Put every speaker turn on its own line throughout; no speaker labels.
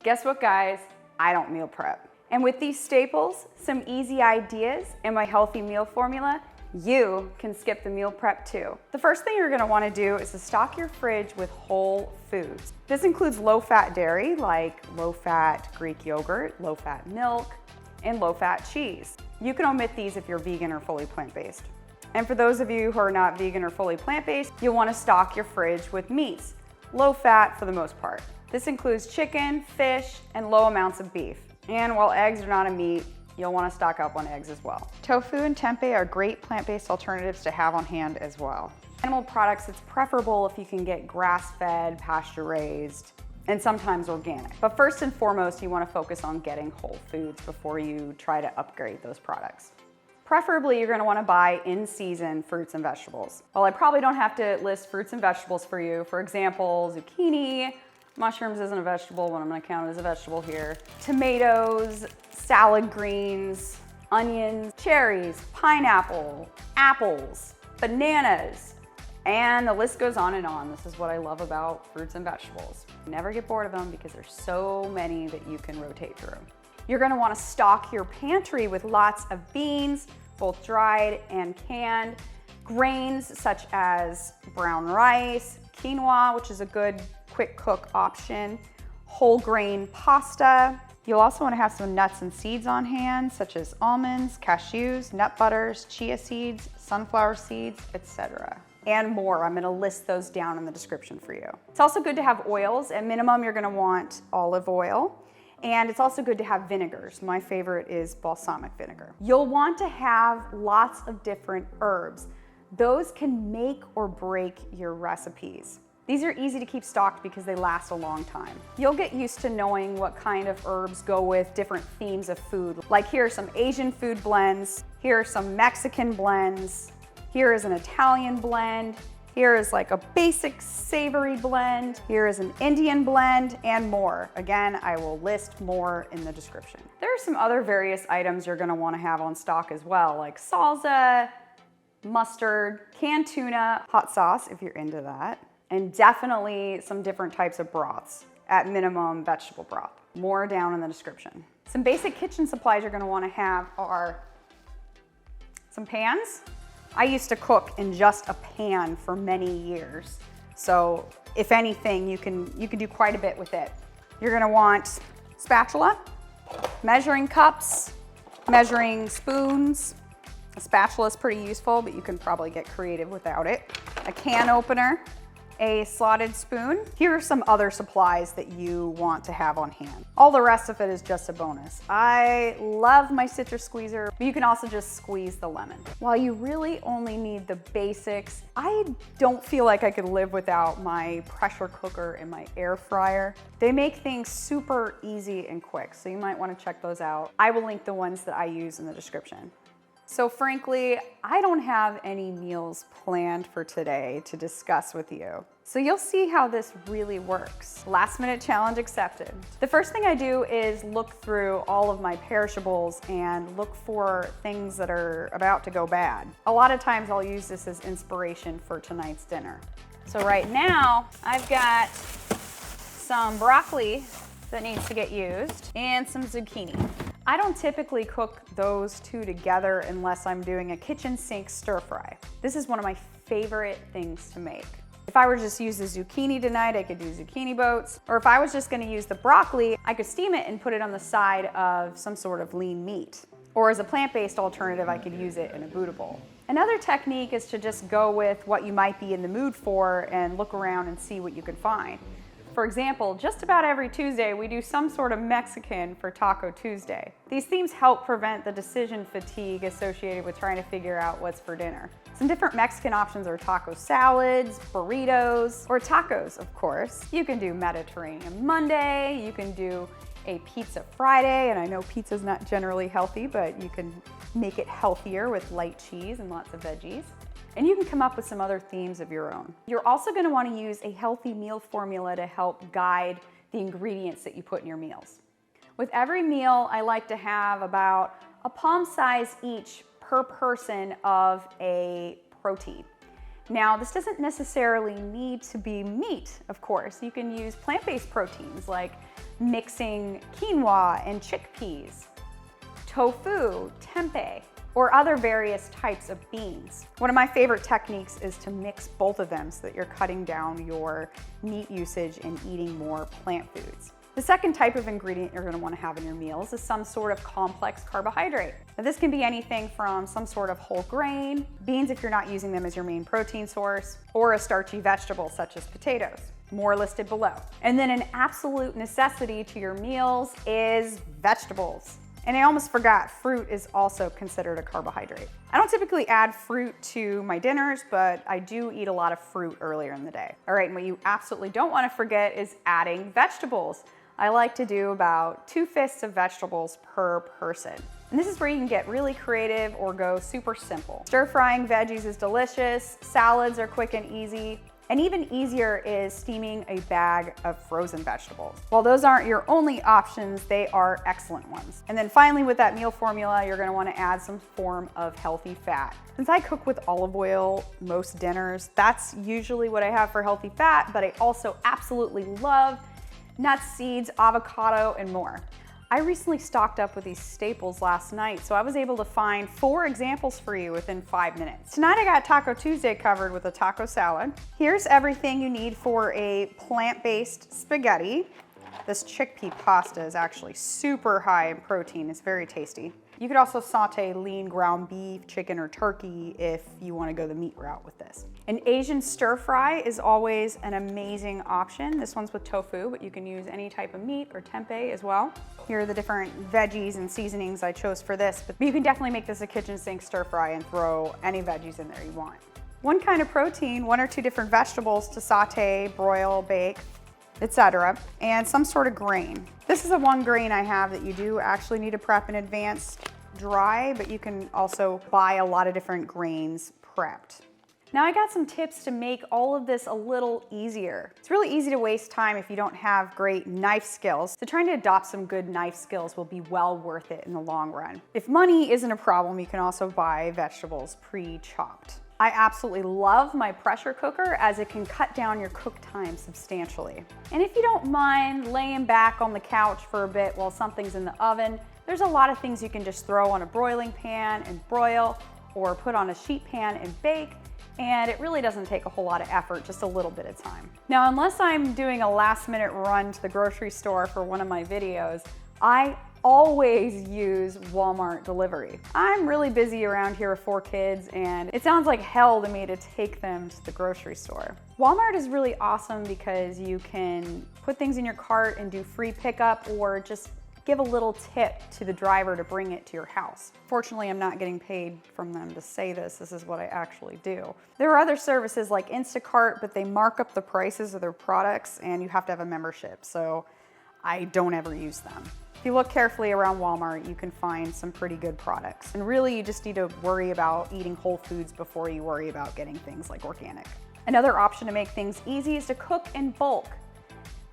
Guess what, guys? I don't meal prep. And with these staples, some easy ideas, and my healthy meal formula, you can skip the meal prep too. The first thing you're gonna wanna do is to stock your fridge with whole foods. This includes low-fat dairy, like low-fat Greek yogurt, low-fat milk, and low-fat cheese. You can omit these if you're vegan or fully plant-based. And for those of you who are not vegan or fully plant-based, you'll wanna stock your fridge with meats, low-fat for the most part. This includes chicken, fish, and low amounts of beef. And while eggs are not a meat, you'll want to stock up on eggs as well. Tofu and tempeh are great plant-based alternatives to have on hand as well. Animal products, it's preferable if you can get grass-fed, pasture-raised, and sometimes organic. But first and foremost, you want to focus on getting whole foods before you try to upgrade those products. Preferably, you're going to want to buy in-season fruits and vegetables. Well, I probably don't have to list fruits and vegetables for you. For example, zucchini, mushrooms isn't a vegetable, but I'm gonna count it as a vegetable here. Tomatoes, salad greens, onions, cherries, pineapple, apples, bananas, and the list goes on and on. This is what I love about fruits and vegetables. You never get bored of them because there's so many that you can rotate through. You're gonna wanna stock your pantry with lots of beans, both dried and canned, grains such as brown rice, quinoa, which is a good quick cook option, whole grain pasta. You'll also want to have some nuts and seeds on hand, such as almonds, cashews, nut butters, chia seeds, sunflower seeds, etc. And more. I'm going to list those down in the description for you. It's also good to have oils. At minimum, you're going to want olive oil. And it's also good to have vinegars. My favorite is balsamic vinegar. You'll want to have lots of different herbs. Those can make or break your recipes. These are easy to keep stocked because they last a long time. You'll get used to knowing what kind of herbs go with different themes of food. Like here are some Asian food blends, here are some Mexican blends, here is an Italian blend, here is like a basic savory blend, here is an Indian blend, and more. Again, I will list more in the description. There are some other various items you're gonna wanna have on stock as well, like salsa, mustard, canned tuna, hot sauce if you're into that, and definitely some different types of broths, at minimum vegetable broth. More down in the description. Some basic kitchen supplies you're gonna wanna have are some pans. I used to cook in just a pan for many years. So if anything, you can do quite a bit with it. You're gonna want spatula, measuring cups, measuring spoons. A spatula is pretty useful, but you can probably get creative without it. A can opener, a slotted spoon. Here are some other supplies that you want to have on hand. All the rest of it is just a bonus. I love my citrus squeezer, but you can also just squeeze the lemon. While you really only need the basics, I don't feel like I could live without my pressure cooker and my air fryer. They make things super easy and quick, so you might want to check those out. I will link the ones that I use in the description. So frankly, I don't have any meals planned for today to discuss with you. So you'll see how this really works. Last minute challenge accepted. The first thing I do is look through all of my perishables and look for things that are about to go bad. A lot of times I'll use this as inspiration for tonight's dinner. So right now, I've got some broccoli that needs to get used and some zucchini. I don't typically cook those two together unless I'm doing a kitchen sink stir fry. This is one of my favorite things to make. If I were to just use the zucchini tonight, I could do zucchini boats. Or if I was just gonna use the broccoli, I could steam it and put it on the side of some sort of lean meat. Or as a plant-based alternative, I could use it in a Buddha bowl. Another technique is to just go with what you might be in the mood for and look around and see what you can find. For example, just about every Tuesday, we do some sort of Mexican for Taco Tuesday. These themes help prevent the decision fatigue associated with trying to figure out what's for dinner. Some different Mexican options are taco salads, burritos, or tacos, of course. You can do Mediterranean Monday, you can do a pizza Friday, and I know pizza's not generally healthy, but you can make it healthier with light cheese and lots of veggies. And you can come up with some other themes of your own. You're also gonna wanna use a healthy meal formula to help guide the ingredients that you put in your meals. With every meal, I like to have about a palm size each per person of a protein. Now, this doesn't necessarily need to be meat, of course. You can use plant-based proteins like mixing quinoa and chickpeas, tofu, tempeh, or other various types of beans. One of my favorite techniques is to mix both of them so that you're cutting down your meat usage and eating more plant foods. The second type of ingredient you're going to want to have in your meals is some sort of complex carbohydrate. Now, this can be anything from some sort of whole grain, beans if you're not using them as your main protein source, or a starchy vegetable such as potatoes. More listed below. And then an absolute necessity to your meals is vegetables. And I almost forgot, fruit is also considered a carbohydrate. I don't typically add fruit to my dinners, but I do eat a lot of fruit earlier in the day. All right, and what you absolutely don't want to forget is adding vegetables. I like to do about 2 fists of vegetables per person. And this is where you can get really creative or go super simple. Stir frying veggies is delicious, salads are quick and easy, and even easier is steaming a bag of frozen vegetables. While those aren't your only options, they are excellent ones. And then finally, with that meal formula, you're gonna wanna add some form of healthy fat. Since I cook with olive oil most dinners, that's usually what I have for healthy fat, but I also absolutely love nuts, seeds, avocado, and more. I recently stocked up with these staples last night, so I was able to find 4 examples for you within 5 minutes. Tonight I got Taco Tuesday covered with a taco salad. Here's everything you need for a plant-based spaghetti. This chickpea pasta is actually super high in protein. It's very tasty. You could also saute lean ground beef, chicken, or turkey if you want to go the meat route with this. An Asian stir fry is always an amazing option. This one's with tofu, but you can use any type of meat or tempeh as well. Here are the different veggies and seasonings I chose for this, but you can definitely make this a kitchen sink stir fry and throw any veggies in there you want. One kind of protein, 1 or 2 different vegetables to saute, broil, bake, etc., and some sort of grain. This is a 1 grain I have that you do actually need to prep in advance dry, but you can also buy a lot of different grains prepped. Now I got some tips to make all of this a little easier. It's really easy to waste time if you don't have great knife skills, so trying to adopt some good knife skills will be well worth it in the long run. If money isn't a problem, you can also buy vegetables pre-chopped. I absolutely love my pressure cooker as it can cut down your cook time substantially. And if you don't mind laying back on the couch for a bit while something's in the oven, there's a lot of things you can just throw on a broiling pan and broil, or put on a sheet pan and bake, and it really doesn't take a whole lot of effort, just a little bit of time. Now, unless I'm doing a last-minute run to the grocery store for one of my videos, I always use Walmart delivery. I'm really busy around here with 4 kids, and it sounds like hell to me to take them to the grocery store. Walmart is really awesome because you can put things in your cart and do free pickup, or just give a little tip to the driver to bring it to your house. Fortunately, I'm not getting paid from them to say this. This is what I actually do. There are other services like Instacart, but they mark up the prices of their products and you have to have a membership, so I don't ever use them. If you look carefully around Walmart, you can find some pretty good products. And really, you just need to worry about eating whole foods before you worry about getting things like organic. Another option to make things easy is to cook in bulk.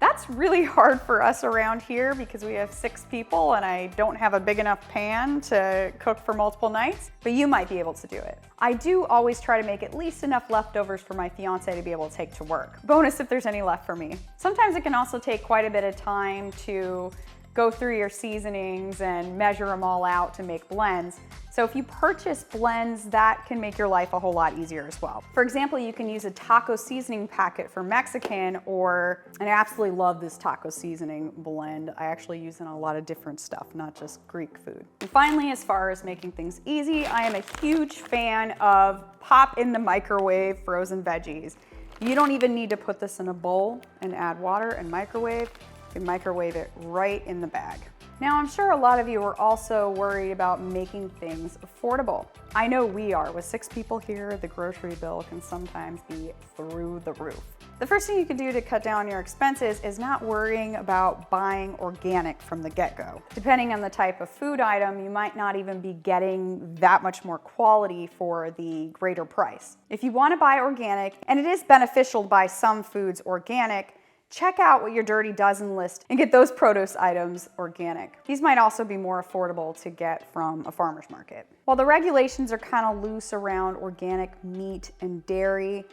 That's really hard for us around here because we have 6 people and I don't have a big enough pan to cook for multiple nights, but you might be able to do it. I do always try to make at least enough leftovers for my fiance to be able to take to work. Bonus if there's any left for me. Sometimes it can also take quite a bit of time to go through your seasonings and measure them all out to make blends. So if you purchase blends, that can make your life a whole lot easier as well. For example, you can use a taco seasoning packet for Mexican, and I absolutely love this taco seasoning blend. I actually use it in a lot of different stuff, not just Greek food. And finally, as far as making things easy, I am a huge fan of pop in the microwave frozen veggies. You don't even need to put this in a bowl and add water and microwave. You can microwave it right in the bag. Now, I'm sure a lot of you are also worried about making things affordable. I know we are. With 6 people here, the grocery bill can sometimes be through the roof. The first thing you can do to cut down your expenses is not worrying about buying organic from the get-go. Depending on the type of food item, you might not even be getting that much more quality for the greater price. If you want to buy organic, and it is beneficial to buy some foods organic, check out what your Dirty Dozen list and get those produce items organic. These might also be more affordable to get from a farmer's market. While the regulations are kind of loose around organic meat and dairy,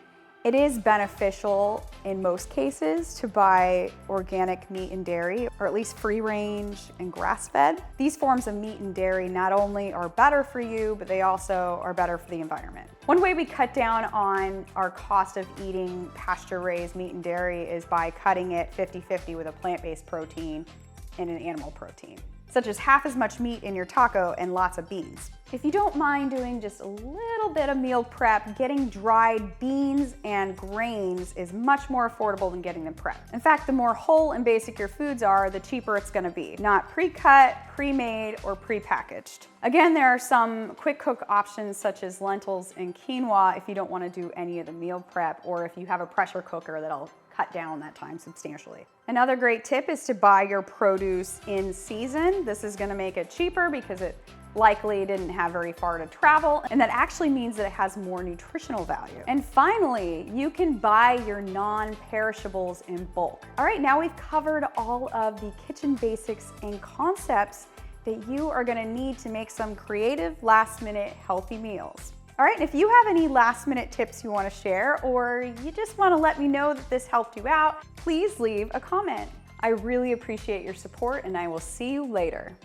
It is beneficial in most cases to buy organic meat and dairy, or at least free range and grass-fed. These forms of meat and dairy not only are better for you, but they also are better for the environment. One way we cut down on our cost of eating pasture-raised meat and dairy is by cutting it 50-50 with a plant-based protein and an animal protein, such as half as much meat in your taco and lots of beans. If you don't mind doing just a little bit of meal prep, getting dried beans and grains is much more affordable than getting them prepped. In fact, the more whole and basic your foods are, the cheaper it's gonna be. Not pre-cut, pre-made, or pre-packaged. Again, there are some quick cook options such as lentils and quinoa if you don't wanna do any of the meal prep, or if you have a pressure cooker that'll cut down that time substantially. Another great tip is to buy your produce in season. This is gonna make it cheaper because it likely didn't have very far to travel, and that actually means that it has more nutritional value. And finally, you can buy your non-perishables in bulk. All right, now we've covered all of the kitchen basics and concepts that you are gonna need to make some creative, last-minute, healthy meals. All right, if you have any last-minute tips you wanna share, or you just wanna let me know that this helped you out, please leave a comment. I really appreciate your support, and I will see you later.